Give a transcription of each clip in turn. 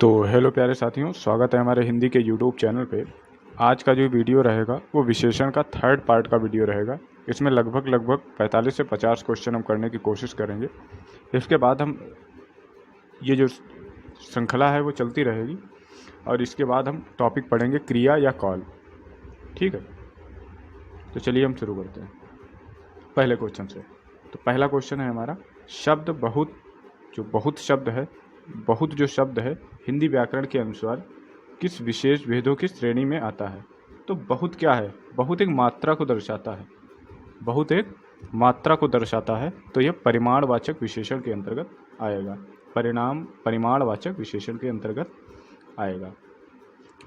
तो हेलो प्यारे साथियों, स्वागत है हमारे हिंदी के यूट्यूब चैनल पे। आज का जो वीडियो रहेगा वो विशेषण का थर्ड पार्ट का वीडियो रहेगा। इसमें लगभग 45 से 50 क्वेश्चन हम करने की कोशिश करेंगे। इसके बाद हम ये जो श्रृंखला है वो चलती रहेगी और इसके बाद हम टॉपिक पढ़ेंगे क्रिया या कॉल। ठीक है, तो चलिए हम शुरू करते हैं पहले क्वेश्चन से। तो पहला क्वेश्चन है हमारा, शब्द बहुत, जो बहुत शब्द है, बहुत जो शब्द है हिंदी व्याकरण के अनुसार किस विशेष भेदों की श्रेणी में आता है। तो बहुत क्या है? बहुत एक मात्रा को दर्शाता है। बहुत एक मात्रा को दर्शाता है, तो यह परिमाणवाचक विशेषण के अंतर्गत आएगा। परिमाणवाचक विशेषण के अंतर्गत आएगा।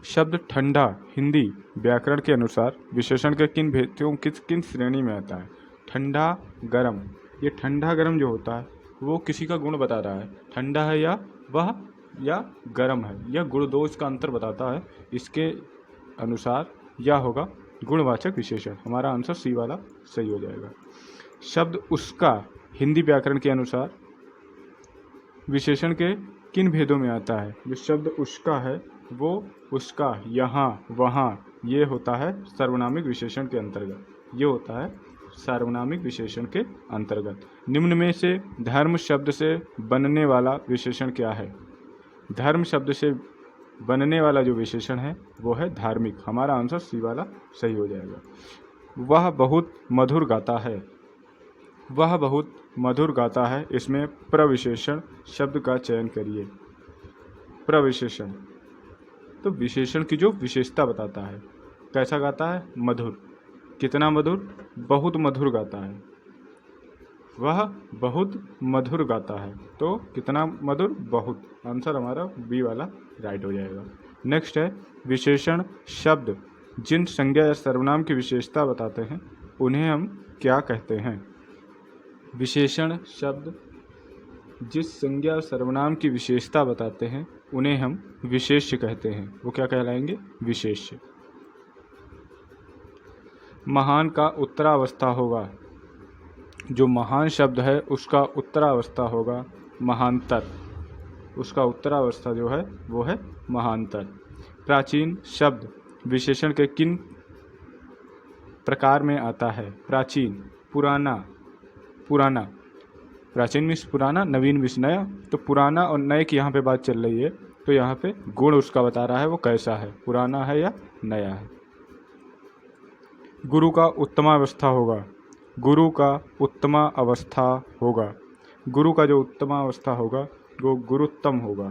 शब्द ठंडा हिंदी व्याकरण के अनुसार विशेषण के किन भेदों किन श्रेणी में आता है? ठंडा गर्म। ये ठंडा गर्म जो होता है वो किसी का गुण बता रहा है, ठंडा है या वह या गर्म है, यह गुण दोष का अंतर बताता है। इसके अनुसार यह होगा गुणवाचक विशेषण। हमारा आंसर सी वाला सही हो जाएगा। शब्द उसका हिंदी व्याकरण के अनुसार विशेषण के किन भेदों में आता है? जो शब्द उसका है वो उसका, यहाँ, वहाँ, ये होता है सर्वनामिक विशेषण के अंतर्गत। ये होता है सार्वनामिक विशेषण के अंतर्गत। निम्न में से धर्म शब्द से बनने वाला विशेषण क्या है? धर्म शब्द से बनने वाला जो विशेषण है वो है धार्मिक। हमारा आंसर सी वाला सही हो जाएगा। वह बहुत मधुर गाता है। वह बहुत मधुर गाता है, इसमें प्रविशेषण शब्द का चयन करिए। प्रविशेषण तो विशेषण की जो विशेषता बताता है। कैसा गाता है? मधुर। कितना मधुर? बहुत मधुर गाता है। वह बहुत मधुर गाता है, तो कितना मधुर? बहुत। आंसर हमारा बी वाला राइट हो जाएगा। नेक्स्ट है, विशेषण शब्द जिन संज्ञा या सर्वनाम की विशेषता बताते हैं उन्हें हम क्या कहते हैं? विशेषण शब्द जिस संज्ञा और सर्वनाम की विशेषता बताते हैं उन्हें हम विशेष्य कहते हैं। वो क्या कहलाएंगे? विशेष्य। महान का उत्तरावस्था होगा। जो महान शब्द है उसका उत्तरावस्था होगा महांतर। उसका उत्तरावस्था जो है वो है महांतर। प्राचीन शब्द विशेषण के किन प्रकार में आता है? प्राचीन, पुराना। पुराना, प्राचीन मीन्स पुराना, नवीन मीन्स नया। तो पुराना और नए की यहाँ पे बात चल रही है, तो यहाँ पे गुण उसका बता रहा है वो कैसा है, पुराना है या नया है। गुरु का उत्तमावस्था होगा। गुरु का उत्तमा अवस्था होगा। गुरु का जो उत्तमा अवस्था होगा वो गुरुत्तम होगा।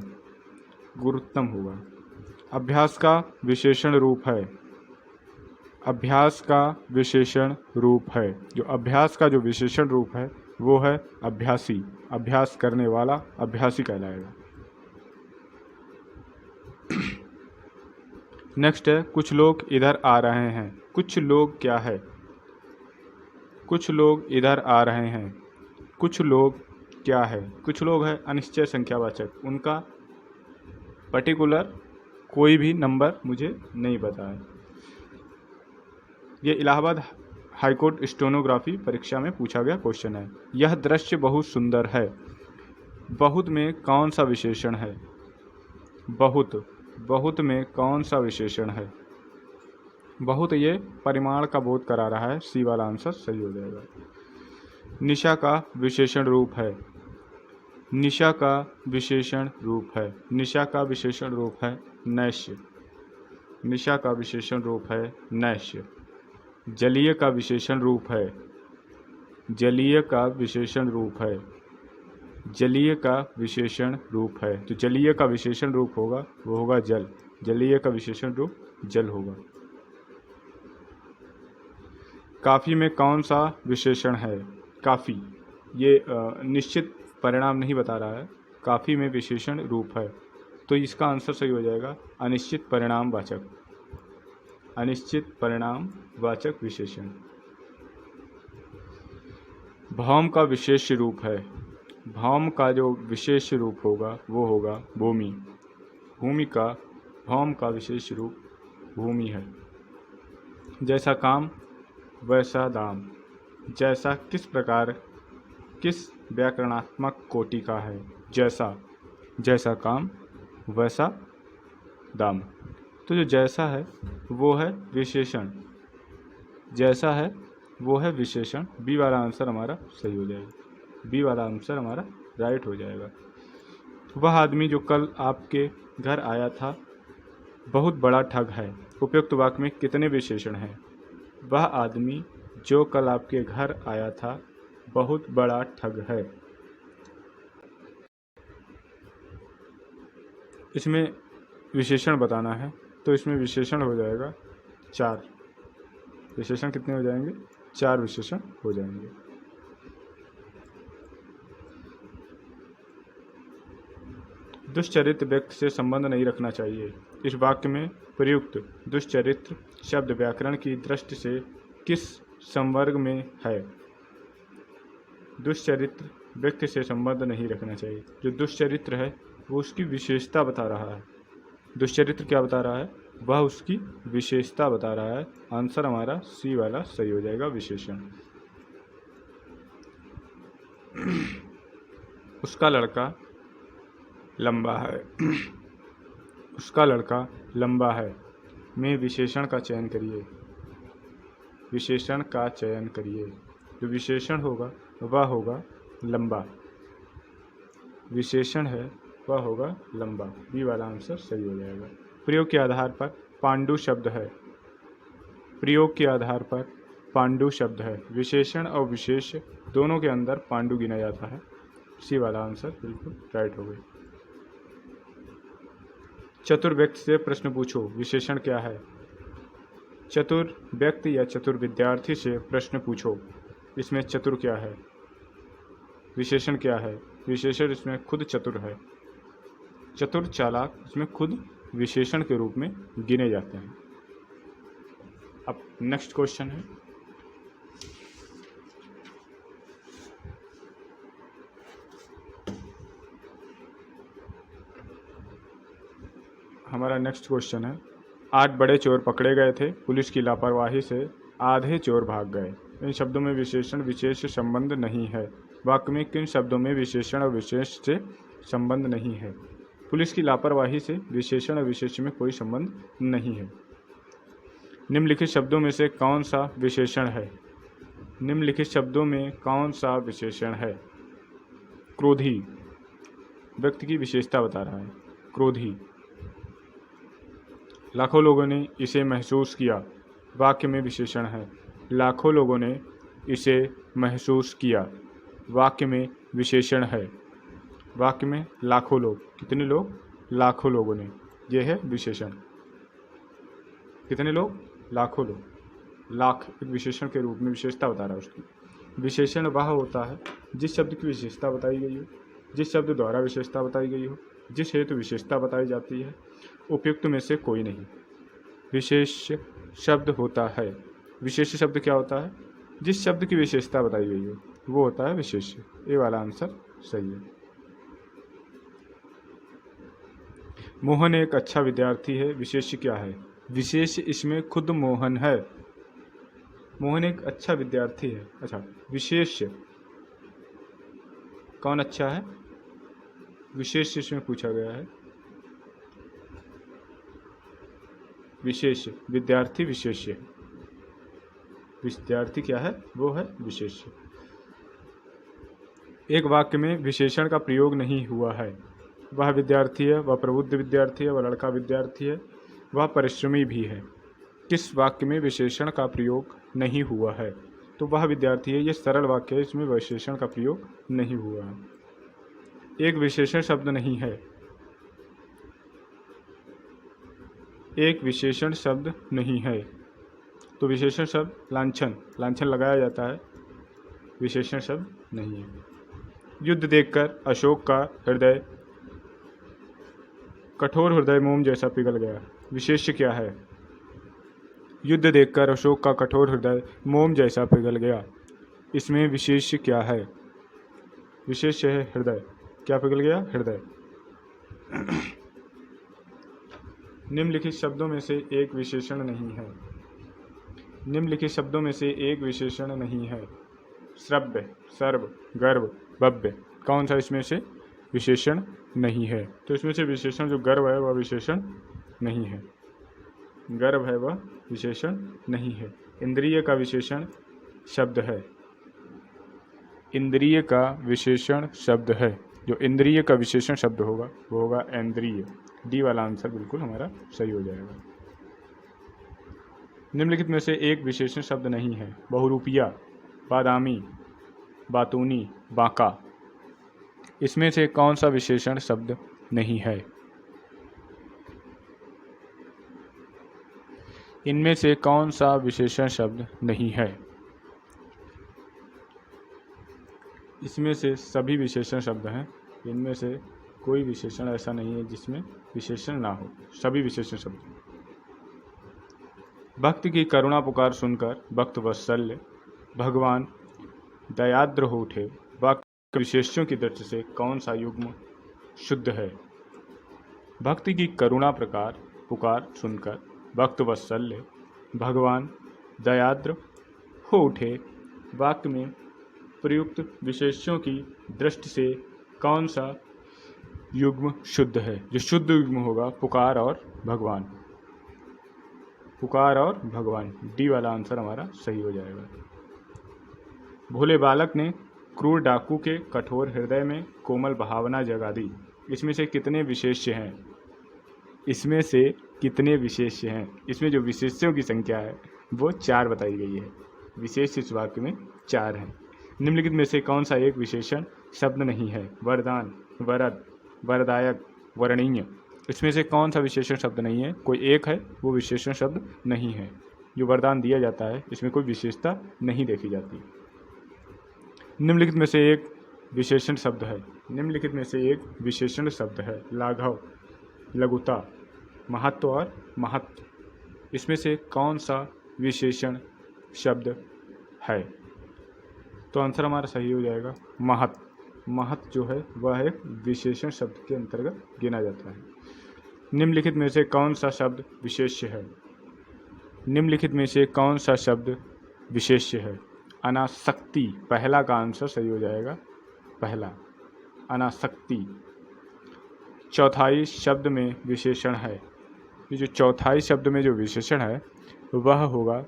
गुरुत्तम होगा। अभ्यास का विशेषण रूप है। अभ्यास का विशेषण रूप है। जो अभ्यास का जो विशेषण रूप है वो है अभ्यासी। अभ्यास करने वाला अभ्यासी कहलाएगा। नेक्स्ट है, कुछ लोग इधर आ रहे हैं। कुछ लोग क्या है? कुछ लोग इधर आ रहे हैं। कुछ लोग क्या है? कुछ लोग है अनिश्चय संख्यावाचक। उनका पर्टिकुलर कोई भी नंबर मुझे नहीं पता है। ये इलाहाबाद हाईकोर्ट स्टेनोग्राफी परीक्षा में पूछा गया क्वेश्चन है। यह दृश्य बहुत सुंदर है। बहुत में कौन सा विशेषण है? बहुत, बहुत में कौन सा विशेषण है? बहुत ये परिमाण का बोध करा रहा है। सी वाला आंसर सही हो जाएगा। निशा का विशेषण रूप है। निशा का विशेषण रूप है। निशा का विशेषण रूप है नैश्य। निशा का विशेषण रूप है नैश्य। जलीय का विशेषण रूप है। जलीय का विशेषण रूप है। जलीय का विशेषण रूप है। तो जलीय का विशेषण रूप होगा वो होगा जल। जलीय का विशेषण रूप जल होगा। काफ़ी में कौन सा विशेषण है? काफ़ी, ये निश्चित परिणाम नहीं बता रहा है। काफ़ी में विशेषण रूप है, तो इसका आंसर सही हो जाएगा अनिश्चित परिणाम वाचक। अनिश्चित परिणाम वाचक विशेषण। भौम का विशेष रूप है। भौम का जो विशेष रूप होगा वो होगा भूमि। भूमि का, भौम का विशेष रूप भूमि है। जैसा काम वैसा दाम। जैसा किस प्रकार, किस व्याकरणात्मक कोटि का है? जैसा, जैसा काम वैसा दाम। तो जो जैसा है वो है विशेषण, जैसा है वो है विशेषण। बी वाला आंसर हमारा सही हो जाएगा, बी वाला आंसर हमारा राइट हो जाएगा। वह आदमी जो कल आपके घर आया था बहुत बड़ा ठग है। उपयुक्त वाक्य में कितने विशेषण हैं? वह आदमी जो कल आपके घर आया था बहुत बड़ा ठग है। इसमें विशेषण बताना है तो इसमें विशेषण हो जाएगा 4। विशेषण कितने हो जाएंगे? 4 विशेषण हो जाएंगे। दुष्चरित्र व्यक्ति से संबंध नहीं रखना चाहिए। इस वाक्य में प्रयुक्त दुष्चरित्र शब्द व्याकरण की दृष्टि से किस संवर्ग में है? दुष्चरित्र व्यक्ति से संबंध नहीं रखना चाहिए। जो दुष्चरित्र है वो उसकी विशेषता बता रहा है। दुष्चरित्र क्या बता रहा है? वह उसकी विशेषता बता रहा है। आंसर हमारा सी वाला सही हो जाएगा, विशेषण। उसका लड़का लंबा है। उसका लड़का लंबा है में विशेषण का चयन करिए। विशेषण का चयन करिए। जो विशेषण होगा वह होगा लंबा। विशेषण है वह होगा लंबा। बी वाला आंसर सही हो जाएगा। प्रयोग के आधार पर पांडु शब्द है। प्रयोग के आधार पर पांडु शब्द है। विशेषण और विशेष दोनों के अंदर पांडु गिना जाता है। सी वाला आंसर बिल्कुल राइट हो गई। चतुर व्यक्ति से प्रश्न पूछो। विशेषण क्या है? चतुर व्यक्ति या चतुर विद्यार्थी से प्रश्न पूछो। इसमें चतुर क्या है? विशेषण क्या है? विशेषण इसमें खुद चतुर है। चतुर चालाक इसमें खुद विशेषण के रूप में गिने जाते हैं। अब नेक्स्ट क्वेश्चन है, हमारा नेक्स्ट क्वेश्चन है 8 बड़े चोर पकड़े गए थे। पुलिस की लापरवाही से आधे चोर भाग गए। इन शब्दों में विशेषण विशेष संबंध नहीं है। वाक्य में किन शब्दों में विशेषण और विशेष से संबंध नहीं है? पुलिस की लापरवाही से विशेषण और विशेष में कोई संबंध नहीं है। निम्नलिखित शब्दों में से कौन सा विशेषण है? निम्नलिखित शब्दों में कौन सा विशेषण है? क्रोधी व्यक्ति की विशेषता बता रहा है। क्रोधी। लाखों लोगों ने इसे महसूस किया। वाक्य में विशेषण है। लाखों लोगों ने इसे महसूस किया। वाक्य में विशेषण है। वाक्य में लाखों लोग, कितने लोग? लाखों लोगों ने, यह है विशेषण। कितने लोग? लाखों लोग। लाख एक विशेषण के रूप में विशेषता बता रहा है उसकी। विशेषण वह होता है जिस शब्द की विशेषता बताई गई हो, जिस शब्द द्वारा विशेषता बताई गई हो, जिस हेतु विशेषता बताई जाती है। उपयुक्त में से कोई नहीं। विशेष शब्द होता है। विशेष शब्द क्या होता है? जिस शब्द की विशेषता बताई गई हो वो होता है विशेष। ए वाला आंसर सही है। मोहन एक अच्छा विद्यार्थी है। विशेष क्या है? विशेष इसमें खुद मोहन है। मोहन एक अच्छा विद्यार्थी है। अच्छा, विशेष कौन अच्छा है? विशेष इसमें पूछा गया है। विशेष विद्यार्थी विशेष्य। विद्यार्थी क्या है? वो है विशेष्य। एक वाक्य में विशेषण का प्रयोग नहीं हुआ है। वह विद्यार्थी है, वह प्रबुद्ध विद्यार्थी है, वह लड़का विद्यार्थी है, वह परिश्रमी भी है। किस वाक्य में विशेषण का प्रयोग नहीं हुआ है? तो वह विद्यार्थी है। ये सरल वाक्य है, इसमें विशेषण का प्रयोग नहीं हुआ है। एक विशेषण शब्द नहीं है। एक विशेषण शब्द नहीं है। तो विशेषण शब्द लांछन, लांछन लगाया जाता है। विशेषण शब्द नहीं है। युद्ध देखकर अशोक का हृदय, कठोर हृदय मोम जैसा पिघल गया। विशेष्य क्या है? युद्ध देखकर अशोक का कठोर हृदय मोम जैसा पिघल गया। इसमें विशेष्य क्या है? विशेष्य है हृदय। क्या पिघल गया? हृदय। निम्नलिखित शब्दों में से एक विशेषण नहीं है। निम्नलिखित शब्दों में से एक विशेषण नहीं है। श्रव्य, सर्व, गर्भ, भव्य, कौन सा इसमें से विशेषण नहीं है। तो इसमें से विशेषण जो गर्भ है वह विशेषण नहीं है। गर्भ है वह विशेषण नहीं है। इंद्रिय का विशेषण शब्द है। इंद्रिय का विशेषण शब्द है। जो इंद्रिय का विशेषण शब्द होगा वो होगा इंद्रिय। डी वाला आंसर बिल्कुल हमारा सही हो जाएगा। निम्नलिखित में से एक विशेषण शब्द नहीं है। बहुरूपिया, बादामी, बातूनी, बांका। इसमें से कौन सा विशेषण शब्द नहीं है? इनमें से कौन सा विशेषण शब्द नहीं है? इसमें से सभी विशेषण शब्द हैं। इनमें से कोई विशेषण ऐसा नहीं है जिसमें विशेषण ना हो। सभी विशेषण शब्द। भक्त की करुणा पुकार सुनकर भक्त वत्सल्य भगवान दयाद्र हो उठे। वाक्य विशेष्यों की दृष्टि से कौन सा युग्म शुद्ध है? भक्त की करुणा पुकार सुनकर भक्त वत्सल्य भगवान दयाद्र हो उठे। वाक्य में प्रयुक्त विशेष्यों की दृष्टि से कौन सा युग्म शुद्ध है? जो शुद्ध युग्म होगा पुकार और भगवान। पुकार और भगवान। डी वाला आंसर हमारा सही हो जाएगा। भोले बालक ने क्रूर डाकू के कठोर हृदय में कोमल भावना जगा दी। इसमें से कितने विशेष्य हैं? इसमें से कितने विशेष्य हैं? इसमें जो विशेष्यों की संख्या है वो 4 बताई गई है। विशेष्य इस वाक्य में 4 हैं। निम्नलिखित में से कौन सा एक विशेषण शब्द नहीं है? वरदान, वरद, वरदायक, वर्णीय। इसमें से कौन सा विशेषण शब्द नहीं है? कोई एक है वो विशेषण शब्द नहीं है। जो वरदान दिया जाता है इसमें कोई विशेषता नहीं देखी जाती। निम्नलिखित में से एक विशेषण शब्द है। निम्नलिखित में से एक विशेषण शब्द है। लाघव, लघुता, महत्व और महत्व। इसमें से कौन सा विशेषण शब्द है? तो आंसर हमारा सही हो जाएगा महत्व। महत्व जो है वह एक विशेषण शब्द के अंतर्गत गिना जाता है। निम्नलिखित में से कौन सा शब्द विशेष्य है? निम्नलिखित में से कौन सा शब्द विशेष्य है? अनासक्ति। पहला का आंसर सही हो जाएगा पहला, अनासक्ति। चौथाई शब्द में विशेषण है। ये जो चौथाई शब्द में जो विशेषण है वह होगा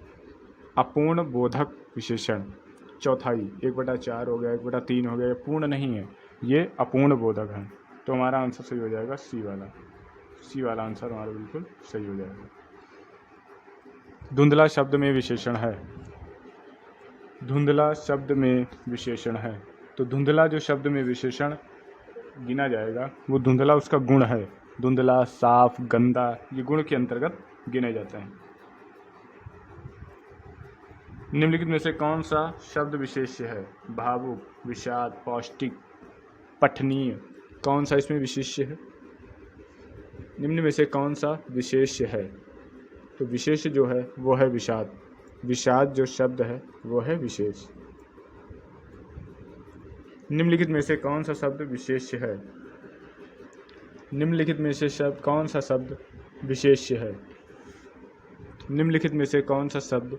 अपूर्ण बोधक विशेषण। चौथाई 1/4 हो गया, 1/3 हो गया, ये पूर्ण नहीं है, ये अपूर्ण बोधक है। तो हमारा आंसर सही हो जाएगा सी वाला। सी वाला आंसर हमारा बिल्कुल सही हो जाएगा। धुंधला शब्द में विशेषण है। धुंधला शब्द में विशेषण है। तो धुंधला जो शब्द में विशेषण गिना जाएगा वो धुंधला उसका गुण है। धुंधला, साफ, गंदा, ये गुण के अंतर्गत गिने जाते हैं। निम्नलिखित में से कौन सा शब्द विशेष्य है? भावुक, विषाद, पौष्टिक, पठनीय। कौन सा इसमें विशेष्य है? निम्न में से कौन सा विशेष्य है? तो विशेष जो है वो है विषाद। विषाद जो शब्द है वो है विशेष। निम्नलिखित में से कौन सा शब्द विशेष्य है? निम्नलिखित में से शब्द कौन सा शब्द विशेष्य है? निम्नलिखित में से कौन सा शब्द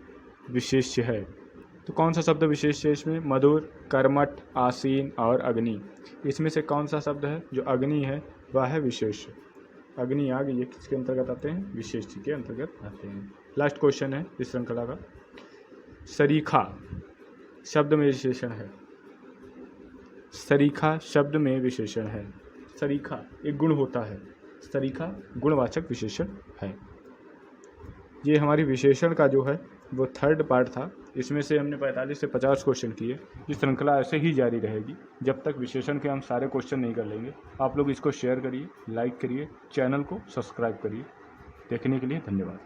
विशेष्य है? तो कौन सा शब्द विशेष्य है इसमें? मधुर, कर्मठ, आसीन और अग्नि। इसमें से कौन सा शब्द है? जो अग्नि है वह है विशेष्य। अग्नि, आग, ये किसके अंतर्गत आते हैं? विशेष्य के अंतर्गत आते हैं। लास्ट क्वेश्चन है इस श्रृंखला का। सरीखा शब्द में विशेषण है। सरीखा शब्द में विशेषण है। सरीखा एक गुण होता है। सरीखा गुणवाचक विशेषण है। ये हमारी विशेषण का जो है वो 3rd पार्ट था। इसमें से हमने 45 से 50 क्वेश्चन किए। ये श्रृंखला ऐसे ही जारी रहेगी जब तक विशेषण के हम सारे क्वेश्चन नहीं कर लेंगे। आप लोग इसको शेयर करिए, लाइक करिए, चैनल को सब्सक्राइब करिए। देखने के लिए धन्यवाद।